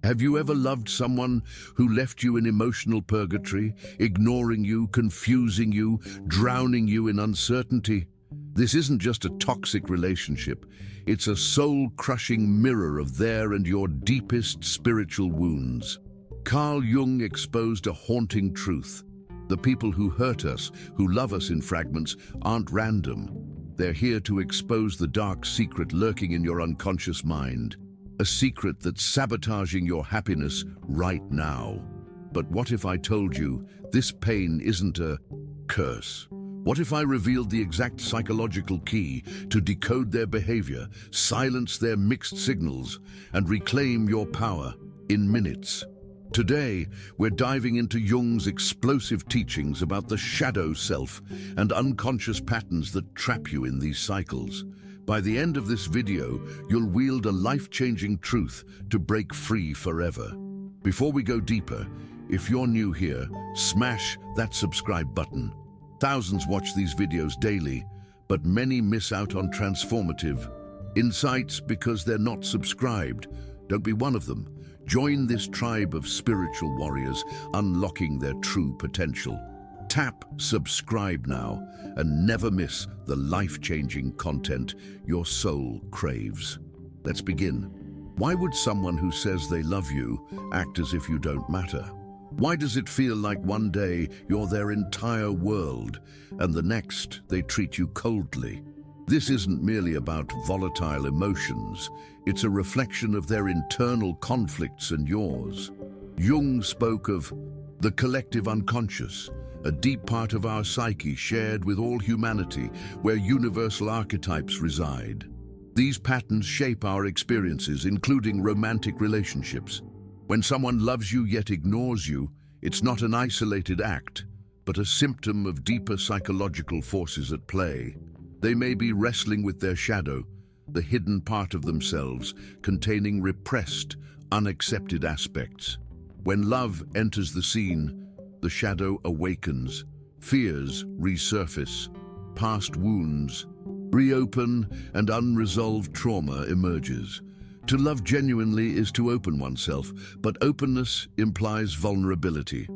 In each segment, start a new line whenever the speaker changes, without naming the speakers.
Have you ever loved someone who left you in emotional purgatory, ignoring you, confusing you, drowning you in uncertainty? This isn't just a toxic relationship. It's a soul-crushing mirror of their and your deepest spiritual wounds. Carl Jung exposed a haunting truth. The people who hurt us, who love us in fragments, aren't random. They're here to expose the dark secret lurking in your unconscious mind. A secret that's sabotaging your happiness right now. But what if I told you this pain isn't a curse? What if I revealed the exact psychological key to decode their behavior, silence their mixed signals, and reclaim your power in minutes? Today, we're diving into Jung's explosive teachings about the shadow self and unconscious patterns that trap you in these cycles. By the end of this video, you'll wield a life-changing truth to break free forever. Before we go deeper, if you're new here, smash that subscribe button. Thousands watch these videos daily, but many miss out on transformative insights because they're not subscribed. Don't be one of them. Join this tribe of spiritual warriors, unlocking their true potential. Tap subscribe now and never miss the life-changing content your soul craves. Let's begin. Why would someone who says they love you act as if you don't matter? Why does it feel like one day you're their entire world and the next they treat you coldly? This isn't merely about volatile emotions. It's a reflection of their internal conflicts and yours. Jung spoke of the collective unconscious, a deep part of our psyche shared with all humanity, where universal archetypes reside. These patterns shape our experiences, including romantic relationships. When someone loves you yet ignores you, it's not an isolated act, but a symptom of deeper psychological forces at play. They may be wrestling with their shadow, the hidden part of themselves containing repressed, unaccepted aspects. When love enters the scene, the shadow awakens, fears resurface, past wounds reopen, and unresolved trauma emerges. To love genuinely is to open oneself, but openness implies vulnerability.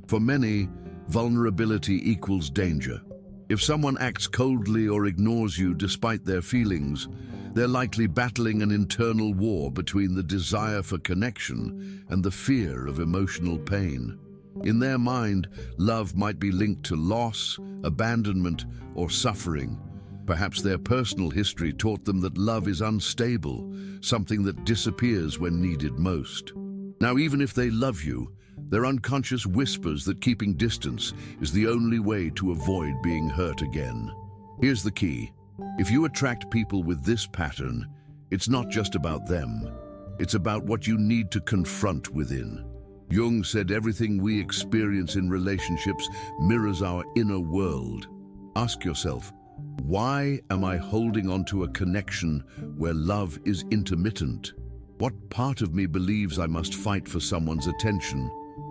For many, vulnerability equals danger. If someone acts coldly or ignores you despite their feelings, they're likely battling an internal war between the desire for connection and the fear of emotional pain. In their mind, love might be linked to loss, abandonment, or suffering. Perhaps their personal history taught them that love is unstable, something that disappears when needed most. Now, even if they love you, their unconscious whispers that keeping distance is the only way to avoid being hurt again. Here's the key. If you attract people with this pattern, it's not just about them. It's about what you need to confront within. Jung said everything we experience in relationships mirrors our inner world. Ask yourself, why am I holding on to a connection where love is intermittent? What part of me believes I must fight for someone's attention?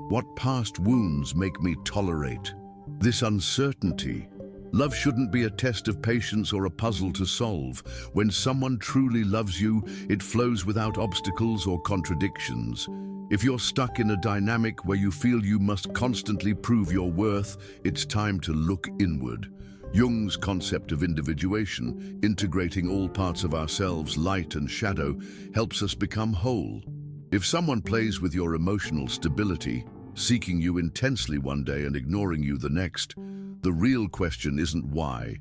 What past wounds make me tolerate this uncertainty? Love shouldn't be a test of patience or a puzzle to solve. When someone truly loves you, it flows without obstacles or contradictions. If you're stuck in a dynamic where you feel you must constantly prove your worth, it's time to look inward. Jung's concept of individuation, integrating all parts of ourselves, light and shadow, helps us become whole. If someone plays with your emotional stability, seeking you intensely one day and ignoring you the next, the real question isn't why.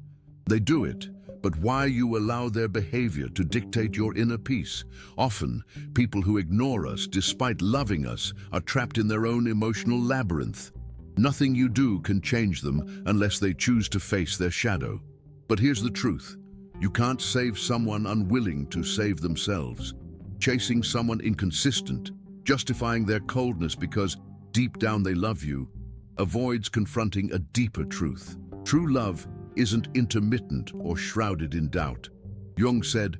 They do it, but why you allow their behavior to dictate your inner peace. Often, people who ignore us despite loving us are trapped in their own emotional labyrinth. Nothing you do can change them unless they choose to face their shadow. But here's the truth. You can't save someone unwilling to save themselves. Chasing someone inconsistent, justifying their coldness because deep down they love you, avoids confronting a deeper truth. True love isn't intermittent or shrouded in doubt. Jung said,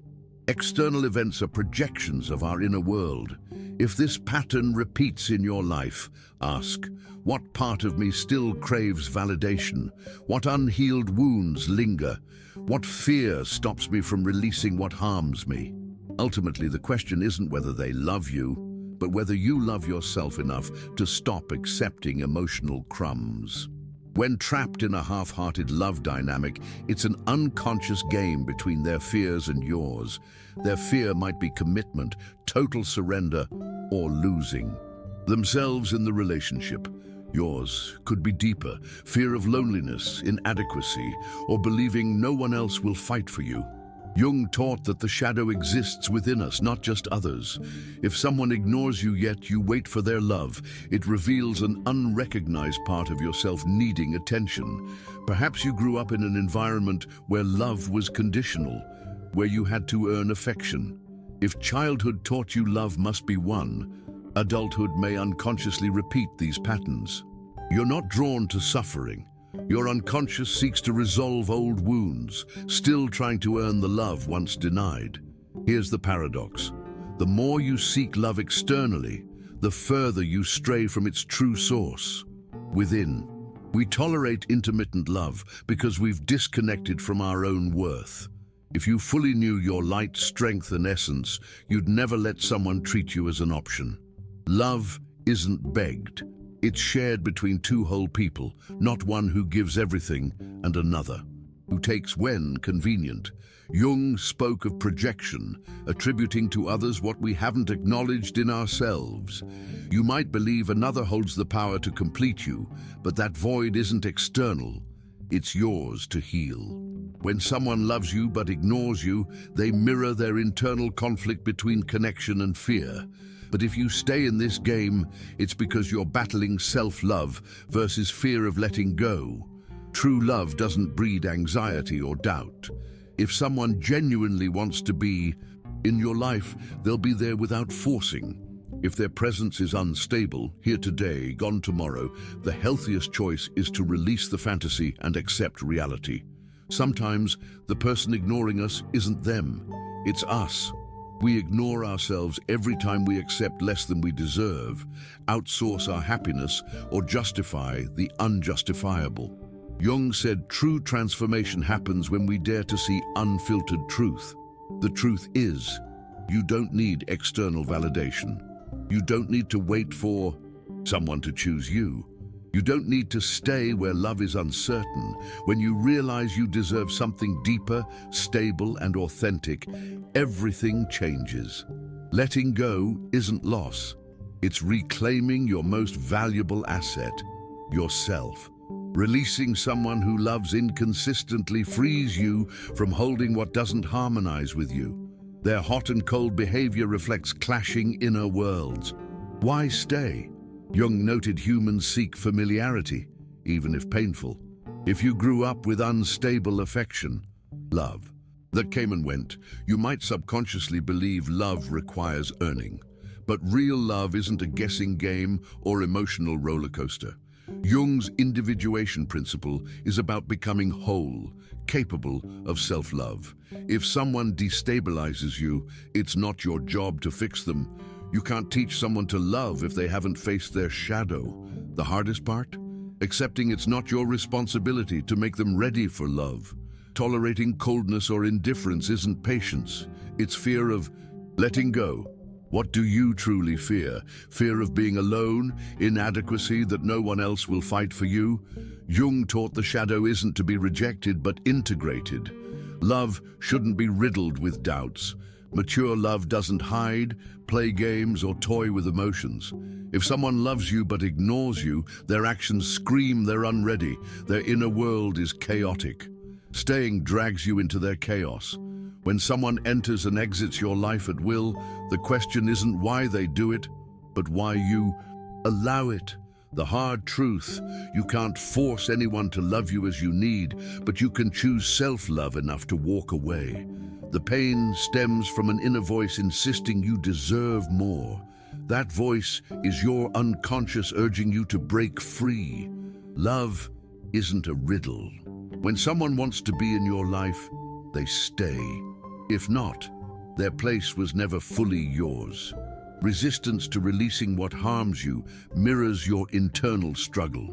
external events are projections of our inner world. If this pattern repeats in your life, ask, what part of me still craves validation? What unhealed wounds linger? What fear stops me from releasing what harms me? Ultimately, the question isn't whether they love you, but whether you love yourself enough to stop accepting emotional crumbs. When trapped in a half-hearted love dynamic, it's an unconscious game between their fears and yours. Their fear might be commitment, total surrender, or losing themselves in the relationship. Yours could be deeper, fear of loneliness, inadequacy, or believing no one else will fight for you. Jung taught that the shadow exists within us, not just others. If someone ignores you yet you wait for their love, it reveals an unrecognized part of yourself needing attention. Perhaps you grew up in an environment where love was conditional, where you had to earn affection. If childhood taught you love must be won, adulthood may unconsciously repeat these patterns. You're not drawn to suffering. Your unconscious seeks to resolve old wounds, still trying to earn the love once denied. Here's the paradox. The more you seek love externally, the further you stray from its true source, within. We tolerate intermittent love because we've disconnected from our own worth. If you fully knew your light, strength, and essence, you'd never let someone treat you as an option. Love isn't begged. It's shared between two whole people, not one who gives everything and another who takes when convenient. Jung spoke of projection, attributing to others what we haven't acknowledged in ourselves. You might believe another holds the power to complete you, but that void isn't external. It's yours to heal. When someone loves you but ignores you, they mirror their internal conflict between connection and fear. But if you stay in this game, it's because you're battling self-love versus fear of letting go. True love doesn't breed anxiety or doubt. If someone genuinely wants to be in your life, they'll be there without forcing. If their presence is unstable, here today, gone tomorrow, the healthiest choice is to release the fantasy and accept reality. Sometimes the person ignoring us isn't them, it's us. We ignore ourselves every time we accept less than we deserve, outsource our happiness, or justify the unjustifiable. Jung said true transformation happens when we dare to see unfiltered truth. The truth is, you don't need external validation. You don't need to wait for someone to choose you. You don't need to stay where love is uncertain. When you realize you deserve something deeper, stable, and authentic, everything changes. Letting go isn't loss. It's reclaiming your most valuable asset, yourself. Releasing someone who loves inconsistently frees you from holding what doesn't harmonize with you. Their hot and cold behavior reflects clashing inner worlds. Why stay? Jung noted humans seek familiarity, even if painful. If you grew up with unstable affection, love, that came and went, you might subconsciously believe love requires earning. But real love isn't a guessing game or emotional roller coaster. Jung's individuation principle is about becoming whole, capable of self-love. If someone destabilizes you, it's not your job to fix them. You can't teach someone to love if they haven't faced their shadow. The hardest part? Accepting it's not your responsibility to make them ready for love. Tolerating coldness or indifference isn't patience. It's fear of letting go. What do you truly fear? Fear of being alone? Inadequacy that no one else will fight for you? Jung taught the shadow isn't to be rejected but integrated. Love shouldn't be riddled with doubts. Mature love doesn't hide, play games, or toy with emotions. If someone loves you but ignores you, their actions scream they're unready. Their inner world is chaotic. Staying drags you into their chaos. When someone enters and exits your life at will, the question isn't why they do it, but why you allow it. The hard truth, you can't force anyone to love you as you need, but you can choose self-love enough to walk away. The pain stems from an inner voice insisting you deserve more. That voice is your unconscious urging you to break free. Love isn't a riddle. When someone wants to be in your life, they stay. If not, their place was never fully yours. Resistance to releasing what harms you mirrors your internal struggle.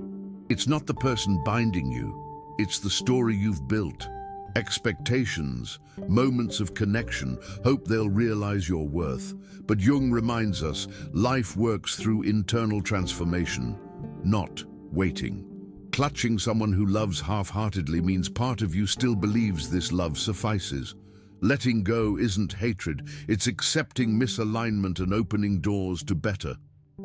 It's not the person binding you, it's the story you've built. expectations, moments of connection, hope they'll realize your worth. But Jung reminds us, life works through internal transformation, not waiting. Clutching someone who loves half-heartedly means part of you still believes this love suffices. Letting go isn't hatred, it's accepting misalignment and opening doors to better.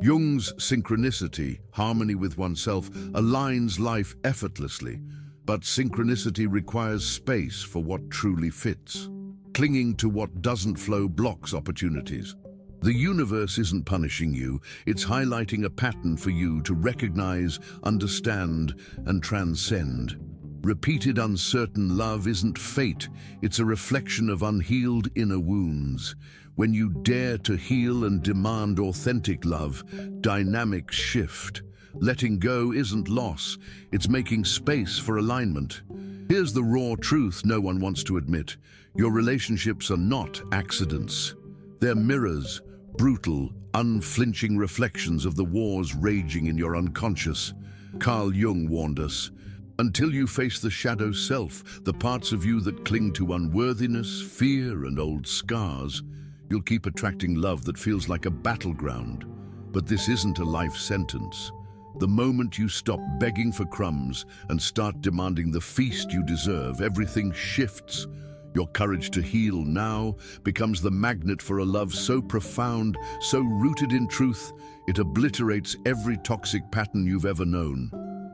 Jung's synchronicity, harmony with oneself, aligns life effortlessly. But synchronicity requires space for what truly fits. Clinging to what doesn't flow blocks opportunities. The universe isn't punishing you, it's highlighting a pattern for you to recognize, understand, and transcend. Repeated uncertain love isn't fate, it's a reflection of unhealed inner wounds. When you dare to heal and demand authentic love, dynamics shift. Letting go isn't loss, it's making space for alignment. Here's the raw truth no one wants to admit. Your relationships are not accidents. They're mirrors, brutal, unflinching reflections of the wars raging in your unconscious. Carl Jung warned us, until you face the shadow self, the parts of you that cling to unworthiness, fear, and old scars, you'll keep attracting love that feels like a battleground. But this isn't a life sentence. The moment you stop begging for crumbs and start demanding the feast you deserve, everything shifts. Your courage to heal now becomes the magnet for a love so profound, so rooted in truth, it obliterates every toxic pattern you've ever known.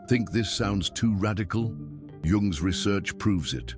Think this sounds too radical? Jung's research proves it.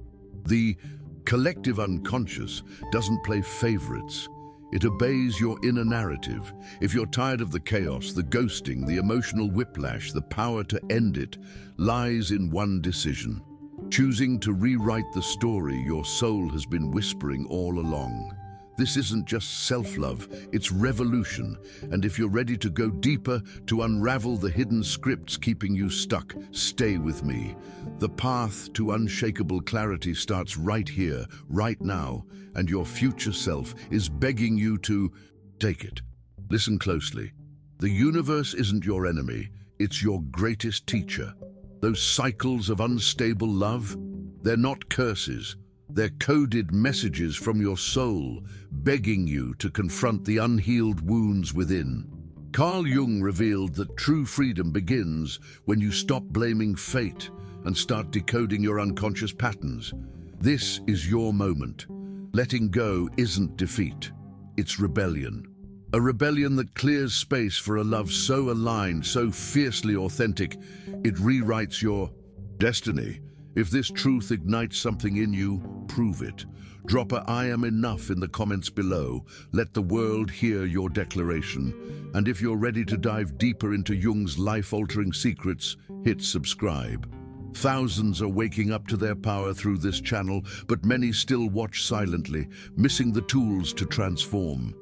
The collective unconscious doesn't play favorites. It obeys your inner narrative. If you're tired of the chaos, the ghosting, the emotional whiplash, the power to end it lies in one decision. Choosing to rewrite the story your soul has been whispering all along. This isn't just self-love, it's revolution. And if you're ready to go deeper, to unravel the hidden scripts keeping you stuck, stay with me. The path to unshakable clarity starts right here, right now, and your future self is begging you to take it. Listen closely. The universe isn't your enemy, it's your greatest teacher. Those cycles of unstable love, they're not curses. They're coded messages from your soul, begging you to confront the unhealed wounds within. Carl Jung revealed that true freedom begins when you stop blaming fate and start decoding your unconscious patterns. This is your moment. Letting go isn't defeat, it's rebellion. A rebellion that clears space for a love so aligned, so fiercely authentic, it rewrites your destiny. If this truth ignites something in you, prove it. Drop a "I am enough" in the comments below. Let the world hear your declaration. And if you're ready to dive deeper into Jung's life-altering secrets, hit subscribe. Thousands are waking up to their power through this channel, but many still watch silently, missing the tools to transform.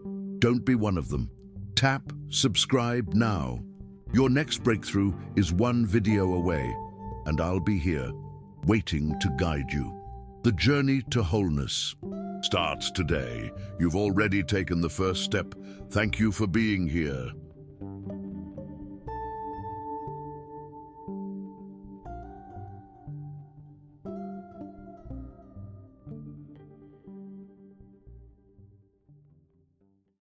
Don't be one of them. Tap subscribe now. Your next breakthrough is one video away, and I'll be here, waiting to guide you. The journey to wholeness starts today. You've already taken the first step. Thank you for being here.